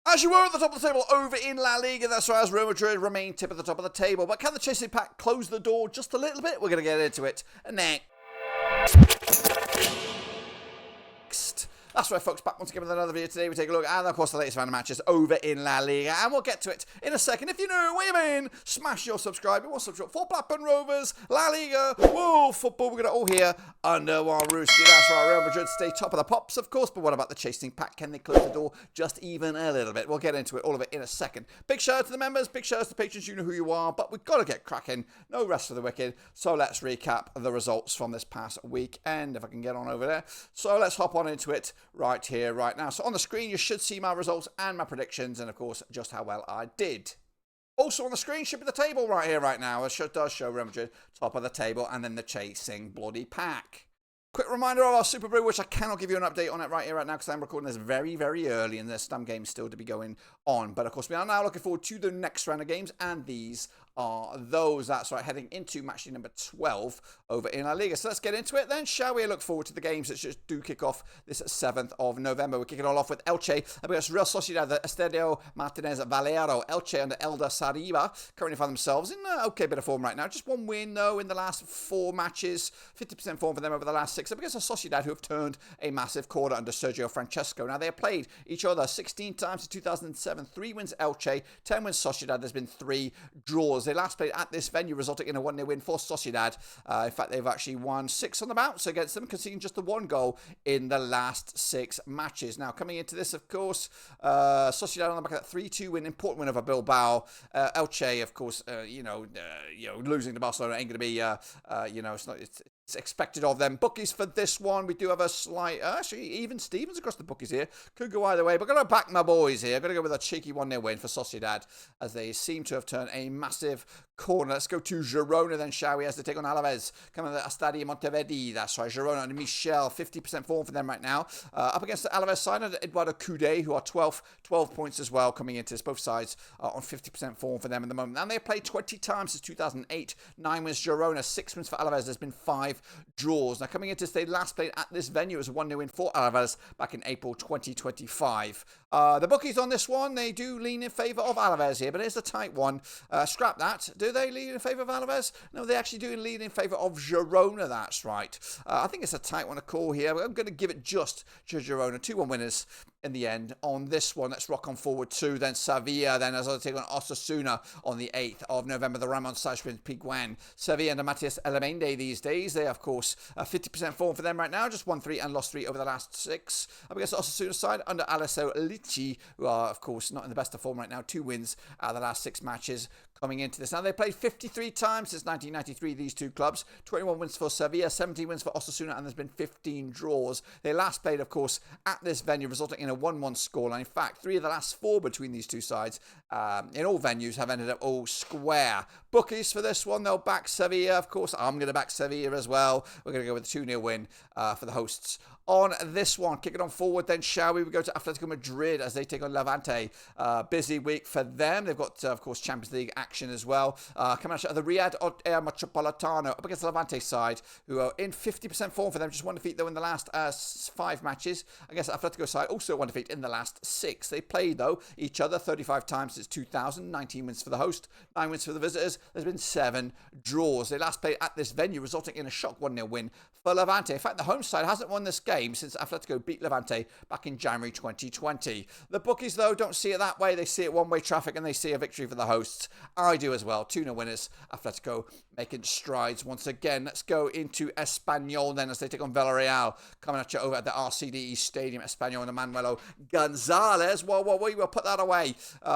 As you were at the top of the table over in La Liga, that's right, as Real Madrid remain tip at the top of the table. But can the chasing pack close the door just a little bit? We're going to get into it next. That's right, folks, back once again with another video. Today we take a look at, of course, the latest round of matches over in La Liga, and we'll get to it in a second. If you know what you mean, smash your subscribe. You want to subscribe for Blackburn Rovers, La Liga, whoa, football. We're going to all here under one roof. That's right, Real Madrid stay top of the pops, of course, but what about the chasing pack? Can they close the door just even a little bit? We'll get into it, all of it, in a second. Big shout out to the members, big shout out to the patrons. You know who you are, but we've got to get cracking. No rest for the wicked. So let's recap the results from this past weekend, if I can get on over there. So let's hop on into it right here, right now. So on the screen, you should see my results and my predictions, and of course, just how well I did. Also on the screen should be the table right here, right now. It does show Real Madrid top of the table, and then the chasing bloody pack. Quick reminder of our Super Brew, which I cannot give you an update on it right here, right now, because I'm recording this very, very early, and there's some games still to be going on. But of course, we are now looking forward to the next round of games, and these are those. That's right, heading into match day number 12 over in La Liga. So let's get into it then, shall we? Look forward to the games that just do kick off this 7th of November. We're kicking it all off with Elche against Real Sociedad, the Estadio Martinez Valero. Elche under Elda Sariba currently find themselves in an okay bit of form right now. Just one win, though, in the last 4 matches. 50% form for them over the last 6. Up against a Sociedad who have turned a massive corner under Sergio Francesco. Now, they have played each other 16 times in 2007. 3 wins Elche, 10 wins Sociedad. There's been 3 draws. They last played at this venue, resulting in a 1-0 win for Sociedad. In fact, they've actually won 6 on the bounce against them, conceding just the 1 goal in the last 6 matches. Now, coming into this, of course, Sociedad on the back of that 3-2 win, important win over Bilbao. Elche, of course, losing to Barcelona ain't going to be, it's expected of them. Bookies for this one, we do have a slight, actually, even Stevens across the bookies here. Could go either way, but I'm going to back my boys here. I'm going to go with a cheeky 1-0 win for Sociedad, as they seem to have turned a massive corner. Let's go to Girona then, shall we, as they take on Alaves. Coming to the Estadio Monteverdi, that's right, Girona and Michel, 50% form for them right now. Up against the Alaves side, under Eduardo Coudet, who are 12 points as well, coming into this. Both sides are on 50% form for them at the moment. And they've played 20 times since 2008. 9 wins Girona, 6 wins for Alaves. There's been 5 draws. Now, coming into this, they last played at this venue as a 1-0 win for Alaves back in April 2025. The bookies on this one, they do lean in favour of Alaves here, but it's a tight one. Scrap that. Do they lean in favour of Alaves? No, they actually do lean in favour of Girona, that's right. I think it's a tight one to call here, but I'm going to give it just to Girona. 2-1 winners in the end on this one. Let's rock on forward to then Sevilla, then as I take on Osasuna on the 8th of November. The Ramon Sánchez Piguan. Sevilla under Matias Elamende these days. They, of course, 50% form for them right now. Just won 3 and lost 3 over the last 6. Up against the Osasuna side under Alessio Lici, who are, of course, not in the best of form right now. 2 wins out of the last 6 matches coming into this. Now, they played 53 times since 1993, these two clubs. 21 wins for Sevilla, 17 wins for Osasuna, and there's been 15 draws. They last played, of course, at this venue, resulting in a 1-1 scoreline. In fact, 3 of the last 4 between these two sides in all venues have ended up all square. Bookies for this one, they'll back Sevilla. Of course, I'm going to back Sevilla as well. We're going to go with a 2-0 win for the hosts on this one. Kick it on forward then, shall we? We go to Atletico Madrid as they take on Levante. Busy week for them. They've got, of course, Champions League action as well. Coming out of the Riyadh Air Metropolitano up against the Levante side, who are in 50% form for them. Just 1 defeat, though, in the last 5 matches. Against the Atletico side, also 1 defeat in the last 6. They played, though, each other 35 times since 2000. 19 wins for the host, 9 wins for the visitors. There's been 7 draws. They last played at this venue, resulting in a shock 1-0 win for Levante. In fact, the home side hasn't won this game since Atletico beat Levante back in January 2020. The bookies, though, don't see it that way. They see it one-way traffic, and they see a victory for the hosts. I do as well. 2-0 winners. Atletico making strides once again. Let's go into Espanyol then as they take on Villarreal. Coming at you over at the RCDE Stadium. Espanyol and Manuelo Gonzalez. Well, we will put that away.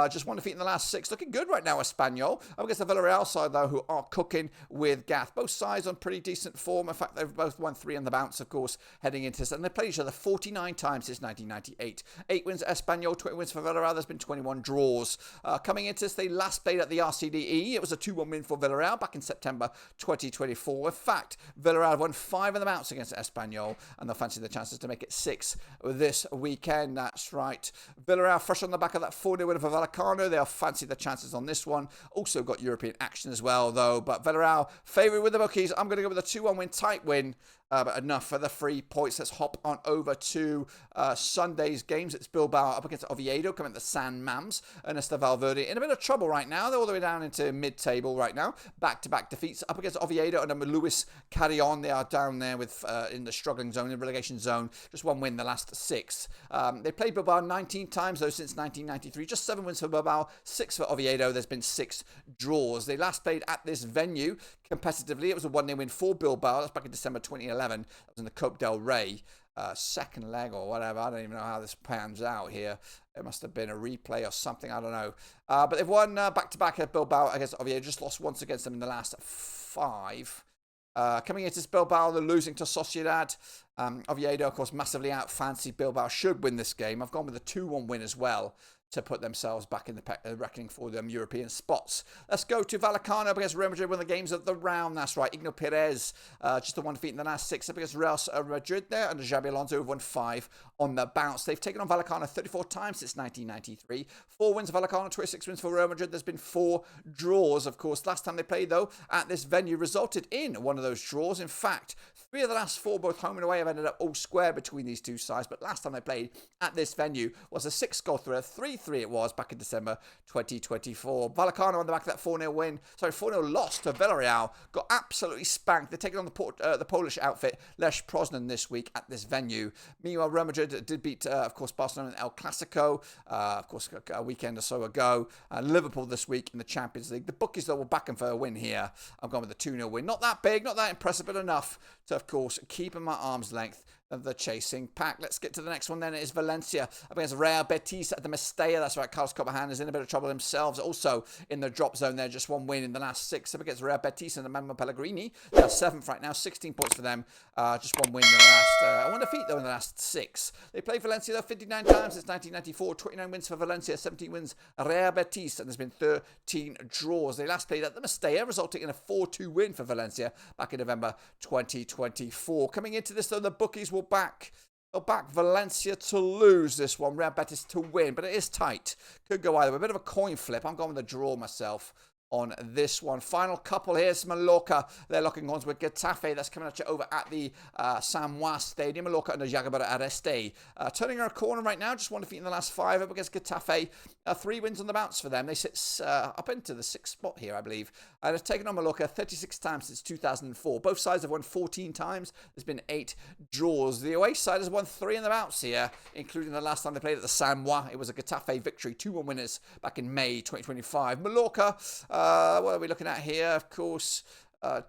Just 1 defeat in the last 6. Looking good right now, Espanyol. Up against the Villarreal side, though, who are cooking with Gath. Both sides on pretty decent form. In fact, they've both won 3 on the bounce, of course, heading into this. And they played each other 49 times since 1998. 8 wins Espanyol, 20 wins for Villarreal. There's been 21 draws. Coming into this, they last played at the RCDE. It was a 2-1 win for Villarreal back in September 2024. In fact, Villarreal won 5 on the bounce against Espanyol, and they'll fancy the chances to make it 6 this weekend. That's right. Villarreal fresh on the back of that 4-0 win for Vallecano. They'll fancy the chances on this one. Also got European action as well, though. But Villarreal favourite with the bookies. I'm going to go with a 2-1 win, tight win. But enough for the 3 points. Let's hop on over to Sunday's games. It's Bilbao up against Oviedo, coming to San Mams. Ernesto Valverde in a bit of trouble right now. They're all the way down into mid-table right now. Back-to-back defeats up against Oviedo and Luis Carrion. They are down there with in the struggling zone, in the relegation zone. Just 1 win the last 6. They played Bilbao 19 times, though, since 1993. Just 7 wins for Bilbao, 6 for Oviedo. There's been 6 draws. They last played at this venue competitively. It was a 1-0 win for Bilbao. That's back in December 2011. That was in the Copa del Rey. Second leg or whatever. I don't even know how this pans out here. It must have been a replay or something. I don't know. But they've won back-to-back at Bilbao against Oviedo. Just lost once against them in the last 5. Coming into this Bilbao, they're losing to Sociedad. Oviedo, of course, massively out-fancy. Bilbao should win this game. I've gone with a 2-1 win as well to put themselves back in the reckoning for them European spots. Let's go to Vallecano against Real Madrid, one of the games of the round. That's right. Igno Perez, just the 1 defeat in the last 6 up against Real Madrid there, and Xabi Alonso who've won 5 on the bounce. They've taken on Vallecano 34 times since 1993. 4 wins for Vallecano, 26 wins for Real Madrid. There's been 4 draws, of course. Last time they played, though, at this venue resulted in one of those draws. In fact, 3 of the last 4, both home and away, have ended up all square between these two sides. But last time they played at this venue was a 6-goal thriller, 3-3 it was back in December 2024. Vallecano on the back of that 4-0 win. Sorry, 4-0 loss to Villarreal. Got absolutely spanked. They're taking on the Polish outfit, Lech Poznan, this week at this venue. Meanwhile, Real Madrid did beat, of course, Barcelona in El Clasico, of course, a weekend or so ago. Liverpool this week in the Champions League. The bookies, though, will back them for a win here. I'm going with the 2-0 win. Not that big, not that impressive, but enough to, of course, keep them at arm's length of the chasing pack. Let's get to the next one then. It is Valencia up against Real Betis at the Mestalla. That's right, Carlos Cobahan is in a bit of trouble themselves. Also in the drop zone there, just 1 win in the last 6 up against Real Betis and the Memo Pellegrini. They're 7th right now, 16 points for them. Just 1 win in the last, 1 defeat though in the last 6. They played Valencia though 59 times since 1994. 29 wins for Valencia, 17 wins Real Betis, and there's been 13 draws. They last played at the Mestalla, resulting in a 4-2 win for Valencia back in November 2024. Coming into this though, the bookies will back Valencia to lose this one, Real Betis to win, but it is tight. Could go either way. A bit of a coin flip. I'm going with a draw myself on this one. Final couple here. It's Mallorca. They're locking horns with Getafe. That's coming at you over at the San Juan Stadium. Mallorca under Jagabara Areste. Turning our corner right now. Just 1 defeat in the last 5 up against Getafe. 3 wins on the bounce for them. They sit up into the 6th spot here, I believe. And have taken on Mallorca 36 times since 2004. Both sides have won 14 times. There's been 8 draws. The away side has won 3 in the bounce here, including the last time they played at the San Juan. It was a Getafe victory. 2-1 winners back in May 2025. Mallorca, what are we looking at here? Of course,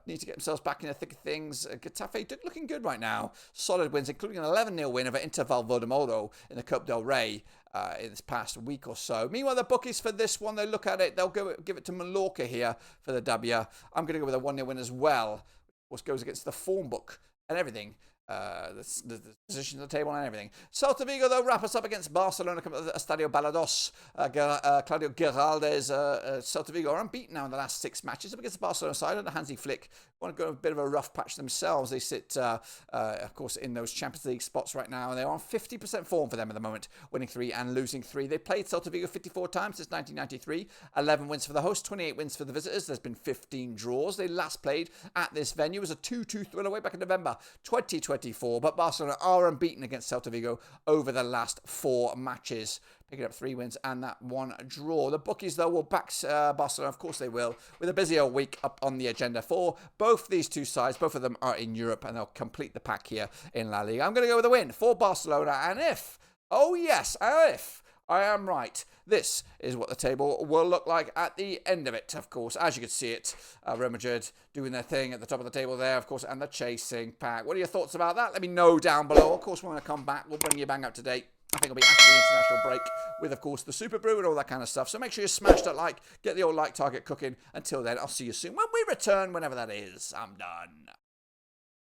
need to get themselves back in the thick of things. Getafe looking good right now. Solid wins, including an 11-0 win over Inter Valvodemoro in the Copa del Rey in this past week or so. Meanwhile, the bookies for this one, they look at it, they'll give it to Mallorca here for the W. I'm going to go with a 1-0 win as well, which goes against the form book and everything. The position of the table and everything. Celta Vigo, though, wrap us up against Barcelona. Estadio Balados. Claudio Giraldes. Celta Vigo are unbeaten now in the last 6 matches up against the Barcelona side under Hansi Flick. Want to go a bit of a rough patch themselves. They sit, of course, in those Champions League spots right now, and they're on 50% form for them at the moment, winning 3 and losing 3. They played Celta Vigo 54 times since 1993. 11 wins for the host, 28 wins for the visitors. There's been 15 draws. They last played at this venue. It was a 2-2 thriller way back in November 2024, but Barcelona are unbeaten against Celta Vigo over the last 4 matches, picking up 3 wins and that 1 draw. The bookies, though, will back Barcelona, of course they will, with a busier week up on the agenda for both these two sides. Both of them are in Europe, and they'll complete the pack here in La Liga. I'm going to go with a win for Barcelona, and if I am right, this is what the table will look like at the end of it, of course. As you can see it, Real Madrid doing their thing at the top of the table there, of course, and the chasing pack. What are your thoughts about that? Let me know down below. Of course, when I come back, we'll bring you bang up to date. I think it'll be after the international break with, of course, the Super Brew and all that kind of stuff. So make sure you smash that like, get the old like target cooking. Until then, I'll see you soon when we return, whenever that is. I'm done.